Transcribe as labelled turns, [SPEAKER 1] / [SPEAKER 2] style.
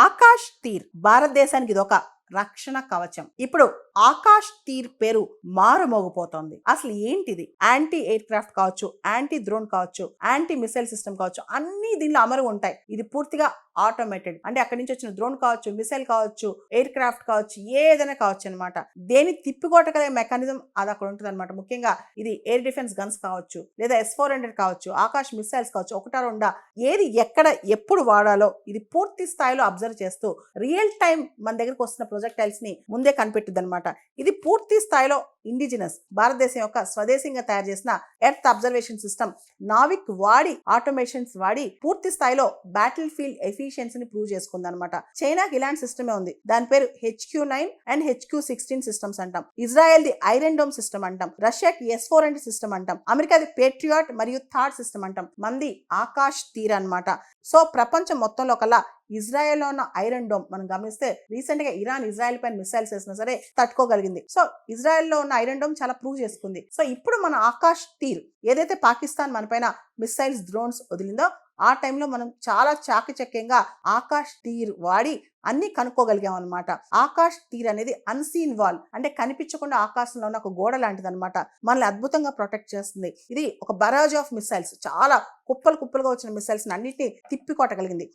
[SPEAKER 1] ఆకాష్ తీర్ భారతదేశానికి ఇది ఒక రక్షణ కవచం. ఇప్పుడు ఆకాష్ తీర్ పేరు మారుమోగిపోతోంది. అసలు ఏంటిది? యాంటీ ఎయిర్ క్రాఫ్ట్ కావచ్చు, యాంటీ డ్రోన్ కావచ్చు, యాంటీ మిసైల్ సిస్టమ్ కావచ్చు, అన్ని దీనిలో అమరు ఉంటాయి. ఇది పూర్తిగా ఆటోమేటెడ్. అంటే అక్కడి నుంచి వచ్చిన డ్రోన్ కావచ్చు, మిసైల్ కావచ్చు, ఎయిర్ క్రాఫ్ట్ కావచ్చు, ఏదైనా కావచ్చు అనమాట. దేని తిప్పికొట్టగలిగే మెకానిజం అది అక్కడ ఉంటుంది అనమాట. ముఖ్యంగా ఇది ఎయిర్ డిఫెన్స్ గన్స్ కావచ్చు, లేదా S-400 కావచ్చు, ఆకాశ్ మిసైల్స్ కావచ్చు, ఒకటా రెండా, ఏది ఎక్కడ ఎప్పుడు వాడాలో ఇది పూర్తి స్థాయిలో అబ్జర్వ్ చేస్తూ రియల్ టైం మన దగ్గరకు వస్తున్న ప్రొజెక్టైల్స్ ని ముందే కనిపెట్టుద్ది అనమాట. ఇది పూర్తి స్థాయిలో ఇండిజినస్ భారతదేశం యొక్క స్వదేశంగా తయారు చేసిన ఎర్త్ అబ్జర్వేషన్ సిస్టమ్ నావిక్ వాడి ఆటోమేషన్స్ వాడి పూర్తి స్థాయిలో బ్యాటిల్ ఫీల్డ్ ఎఫిషియన్సీని ప్రూవ్ చేసుకుంది అనమాట. చైనాకి ఇలాంటి సిస్టమే ఉంది. దాని పేరు HQ9 అండ్ HQ16 సిస్టమ్స్ అంటాం. Israel the iron dome system అంటాం. రష్యాకి S-400 సిస్టమ్ అంటాం. అమెరికాది పేట్రియాట్ మరియు థాడ్ సిస్టమ్ అంటాం. మంది ఆకాష్ తీర్ అనమాట. సో ప్రపంచం మొత్తంలో కల్లా ఇజ్రాయెల్లో ఉన్న ఐరన్ డోమ్ మనం గమనిస్తే రీసెంట్ గా ఇరాన్ ఇజ్రాయెల్ పైన మిసైల్స్ వేసినా సరే తట్టుకోగలిగింది. సో ఇజ్రాయెల్లో ఉన్న ఐరన్ డోమ్ చాలా ప్రూవ్ చేసుకుంది. సో ఇప్పుడు మన ఆకాష్ తీర్ ఏదైతే పాకిస్తాన్ మన పైన మిసైల్స్ డ్రోన్స్ వదిలిందో ఆ టైంలో మనం చాలా చాకచక్యంగా ఆకాష్ తీర్ వాడి అన్ని కనుక్కోగలిగాం అనమాట. ఆకాష్ తీర్ అనేది అన్సీన్ వాల్, అంటే కనిపించకుండా ఆకాశంలో ఉన్న ఒక గోడ లాంటిది అనమాట. మనల్ని అద్భుతంగా ప్రొటెక్ట్ చేస్తుంది. ఇది ఒక బరాజ్ ఆఫ్ మిసైల్స్, చాలా కుప్పలుగా వచ్చిన మిసైల్స్ అన్నిటిని తిప్పి కొట్టగలిగింది.